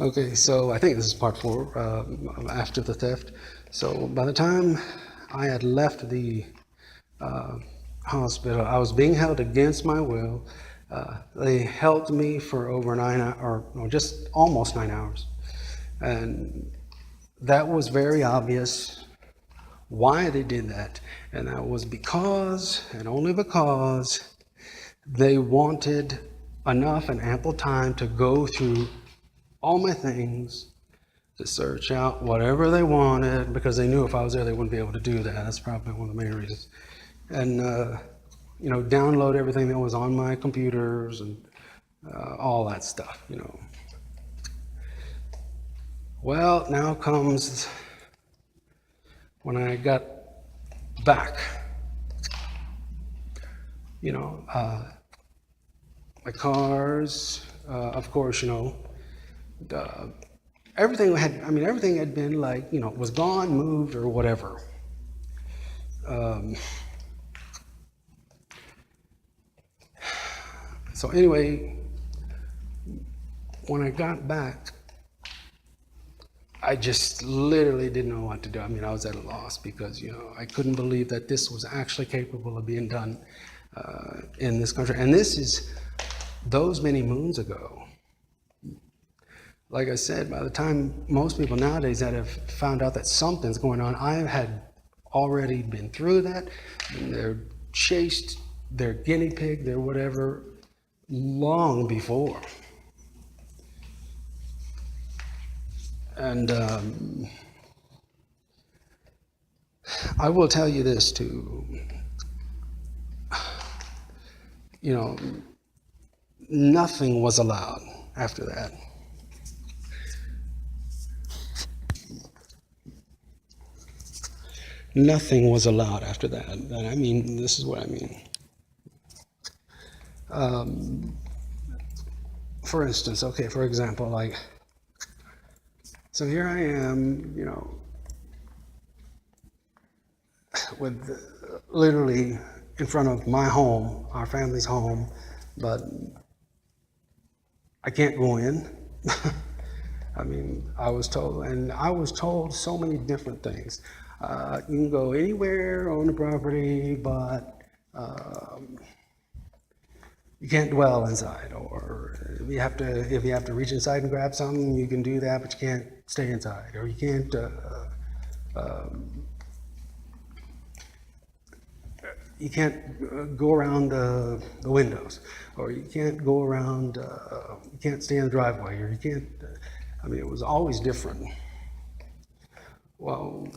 Okay, so I think this is part 4, after the theft. So by the time I had left the hospital, I was being held against my will. They held me for over 9 hours, or no, just almost 9 hours. And that was very obvious why they did that. And that was because, and only because, they wanted enough and ample time to go through all my things, to search out whatever they wanted, because they knew if I was there, they wouldn't be able to do that. That's probably one of the main reasons. And, download everything that was on my computers and all that stuff. Well, now comes when I got back. My cars, of course, everything had been like, was gone, moved, or whatever. So anyway, when I got back, I just literally didn't know what to do. I was at a loss because, I couldn't believe that this was actually capable of being done in this country. And this is those many moons ago. Like I said, by the time most people nowadays that have found out that something's going on, I had already been through that. And they're chased, they're guinea pig, they're whatever, long before. And I will tell you this too, nothing was allowed after that. Nothing was allowed after that. And this is what I mean. For instance, for example, so here I am, with literally in front of my home, our family's home, but I can't go in. I was told so many different things. You can go anywhere on the property, but you can't dwell inside, or if you have to reach inside and grab something, you can do that, but you can't stay inside, or you can't go around the windows, or you can't go around, you can't stay in the driveway, or you can't, it was always different. Well,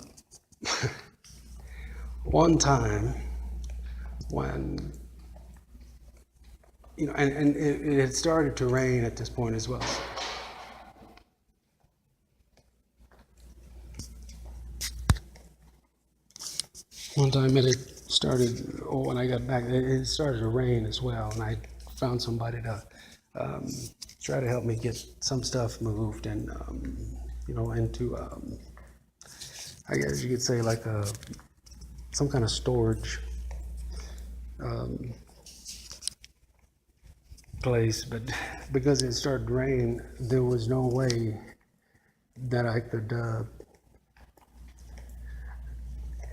one time when, and it had started to rain at this point as well. One time it had started, when I got back, it started to rain as well, and I found somebody to try to help me get some stuff moved and, into, I guess you could say some kind of storage place, but because it started to rain, there was no way that I could,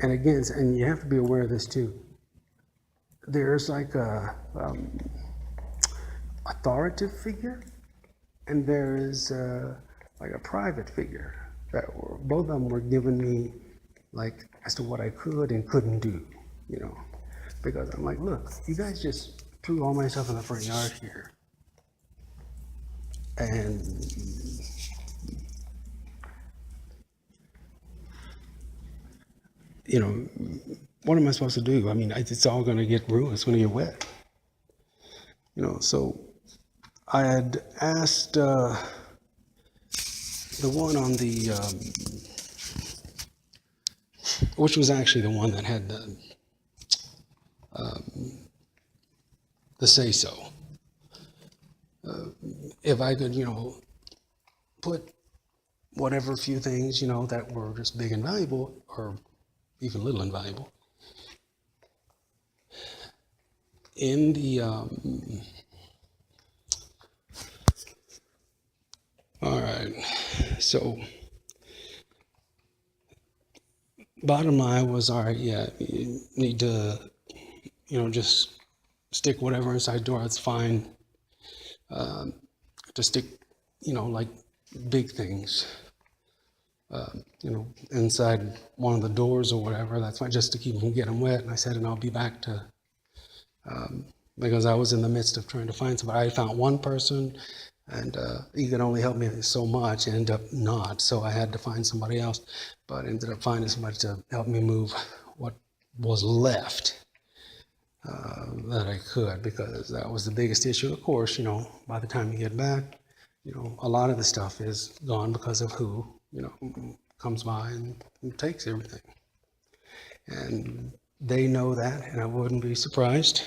and you have to be aware of this too. There's a authoritative figure, and there is a private figure. That both of them were giving me as to what I could and couldn't do, because I'm like, look, you guys just threw all my stuff in the front yard here, and what am I supposed to do? It's all going to get ruined. It's going to get wet, So I had asked the one on the, which was actually the one that had the say-so. If I could, put whatever few things, that were just big and valuable, or even little and valuable, in the, all right. So bottom line was, all right, yeah, you need to, just stick whatever inside the door. That's fine. To stick, like big things, inside one of the doors or whatever. That's fine, just to keep them, get them wet. And I said, and I'll be back to, because I was in the midst of trying to find somebody. I found one person, and he could only help me so much. Ended up not, so I had to find somebody else. But ended up finding somebody to help me move what was left that I could, because that was the biggest issue. Of course, by the time you get back, a lot of the stuff is gone because of who, comes by and takes everything. And they know that, and I wouldn't be surprised.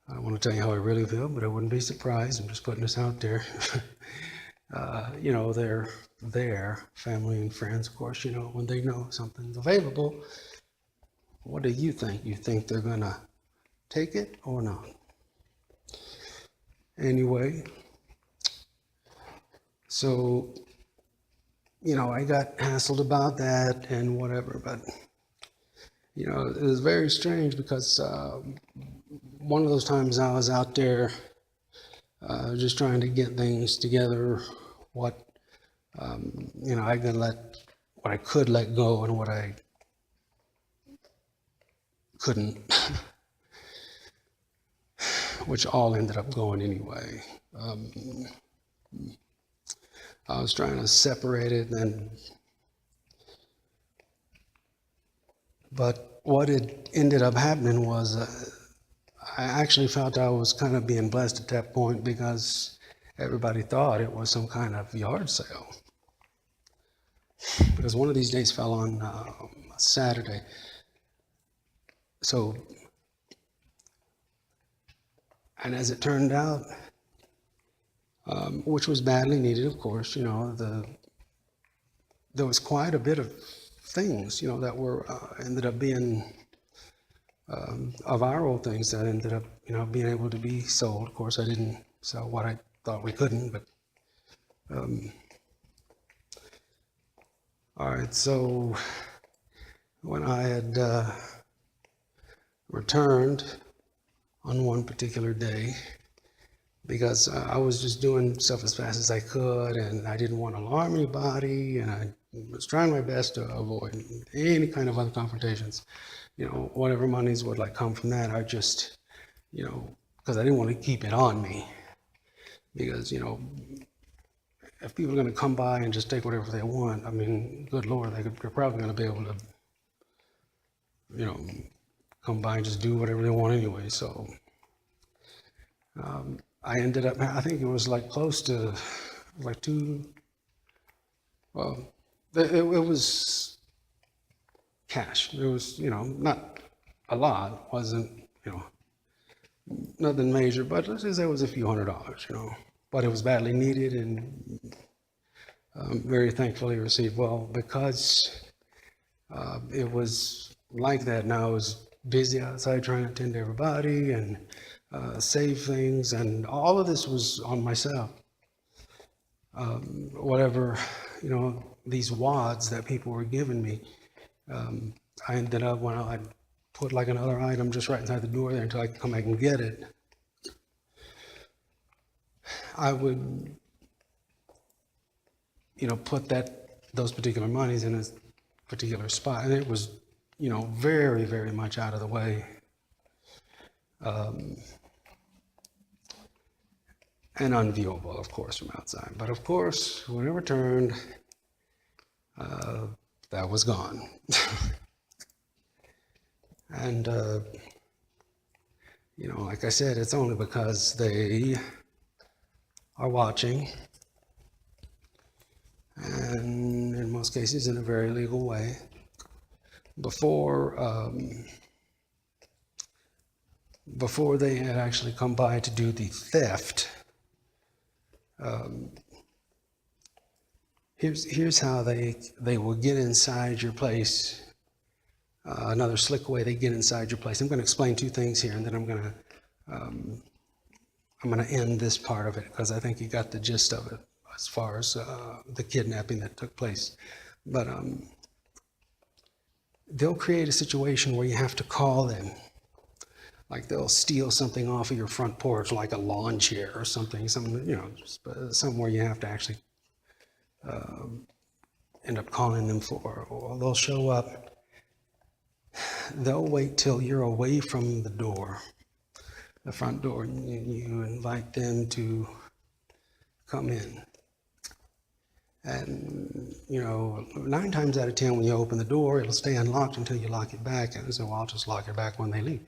I don't want to tell you how I really feel, but I wouldn't be surprised. I'm just putting this out there. They're their family and friends, of course, when they know something's available. What do you think? You think they're going to take it or not? Anyway, so, I got hassled about that and whatever, but, it was very strange because one of those times I was out there just trying to get things together, what, I could let go and what I couldn't, which all ended up going anyway. I was trying to separate it, but what had ended up happening was I actually felt I was kind of being blessed at that point, because everybody thought it was some kind of yard sale. Because one of these days fell on a Saturday. So, and as it turned out, which was badly needed, of course, there was quite a bit of things, that were ended up being of our old things that ended up, being able to be sold. Of course, I didn't sell what I thought we couldn't, but all right. So when I had returned on one particular day, because I was just doing stuff as fast as I could, and I didn't want to alarm anybody, and I was trying my best to avoid any kind of other confrontations. Whatever monies would come from that, I just, because I didn't want to keep it on me, because, if people are going to come by and just take whatever they want, I mean, good Lord, they're probably going to be able to, come by and just do whatever they want anyway. So I ended up, I think it was close to well, it was cash. It was, not a lot, wasn't, nothing major, but let's just say it was a few $100s, but it was badly needed, and very thankfully received. Well, because it was like that, and I was busy outside trying to attend to everybody and save things, and all of this was on myself. Whatever, these wads that people were giving me, I ended up, when I put another item just right inside the door there until I could come back and get it, I would, put those particular monies in a particular spot, and it was, very, very much out of the way. And unviewable, of course, from outside. But of course, when it returned, that was gone. And, like I said, it's only because they are watching, and in most cases in a very legal way. Before they had actually come by to do the theft, here's how they will get inside your place. Another slick way they get inside your place. I'm going to explain two things here, and then I'm going to end this part of it, because I think you got the gist of it. as far as the kidnapping that took place. But they'll create a situation where you have to call them. Like they'll steal something off of your front porch, like a lawn chair or something, somewhere you have to actually end up calling them for. Or they'll show up. They'll wait till you're away from the door, the front door, and you invite them to come in. And, 9 times out of 10, when you open the door, it'll stay unlocked until you lock it back. And so I'll just lock it back when they leave.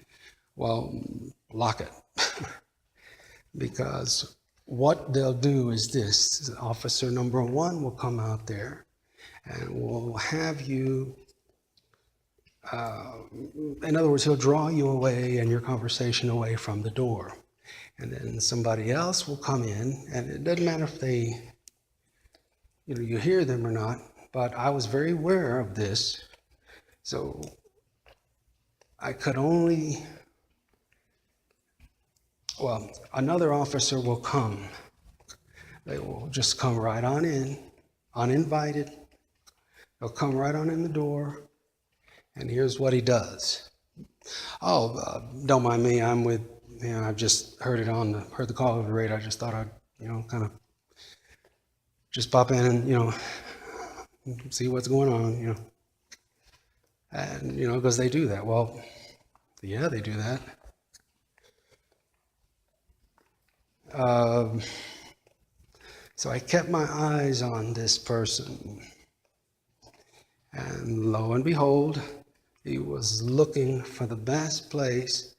Well, lock it. Because what they'll do is this. Officer number 1 will come out there and will have you, in other words, he'll draw you away and your conversation away from the door. And then somebody else will come in, and it doesn't matter if they, you hear them or not, but I was very aware of this. So I could only, another officer will come. They will just come right on in, uninvited. They'll come right on in the door, and here's what he does. Don't mind me, I'm with, I've just heard the call over the radio. I just thought I'd, kind of just pop in and, see what's going on, And, because they do that. Well, yeah, they do that. So I kept my eyes on this person. And lo and behold, he was looking for the best place,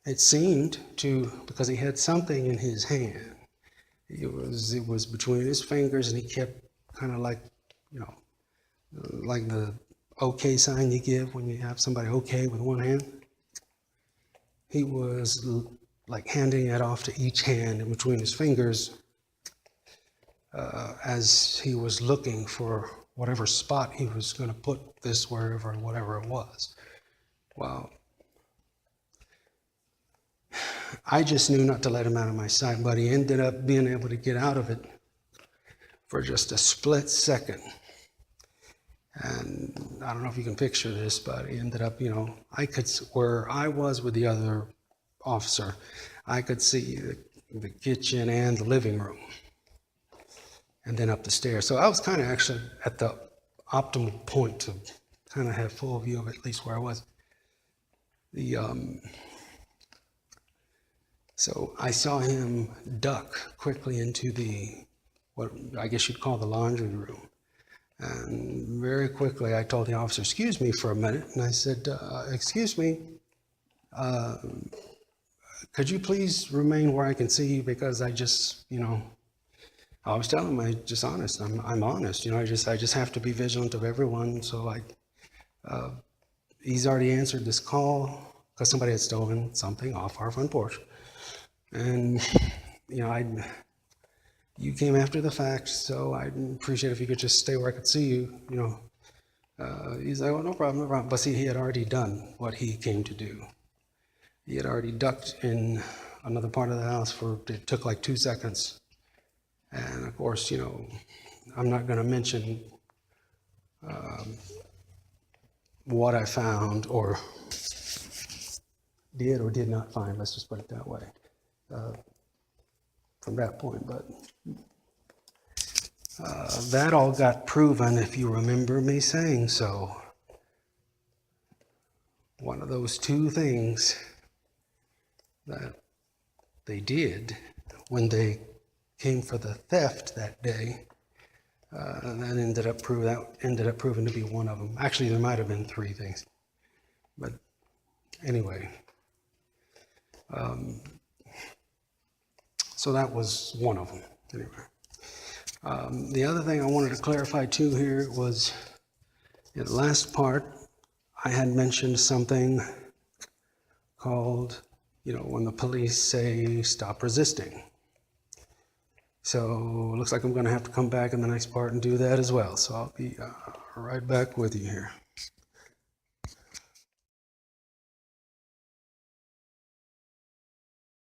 it seemed to, because he had something in his hand. It was between his fingers, and he kept kind of like, like the okay sign you give when you have somebody okay with one hand. He was like handing it off to each hand in between his fingers as he was looking for whatever spot he was going to put this wherever, whatever it was. Well, I just knew not to let him out of my sight, but he ended up being able to get out of it for just a split second. And I don't know if you can picture this, but he ended up, I could, where I was with the other officer, I could see the kitchen and the living room, and then up the stairs. So I was kind of actually at the optimal point to kind of have full view of at least where I was. So I saw him duck quickly into what I guess you'd call the laundry room. And very quickly I told the officer, excuse me for a minute. And I said, excuse me, could you please remain where I can see you? Because I just, I was telling him I'm just honest. I'm honest. I just have to be vigilant of everyone. So he's already answered this call because somebody had stolen something off our front porch. And, you came after the fact, so I'd appreciate if you could just stay where I could see you, He's like, oh, no problem, no problem. But see, he had already done what he came to do. He had already ducked in another part of the house it took like 2 seconds. And of course, I'm not going to mention what I found or did or did not find, let's just put it that way, from that point. But that all got proven, if you remember me saying so. One of those 2 things that they did when they came for the theft that day, that ended up proving to be one of them. Actually, there might have been 3 things, but anyway. So that was one of them. Anyway, the other thing I wanted to clarify too here was, in the last part, I had mentioned something called, when the police say stop resisting. So it looks like I'm going to have to come back in the next part and do that as well. So I'll be right back with you here.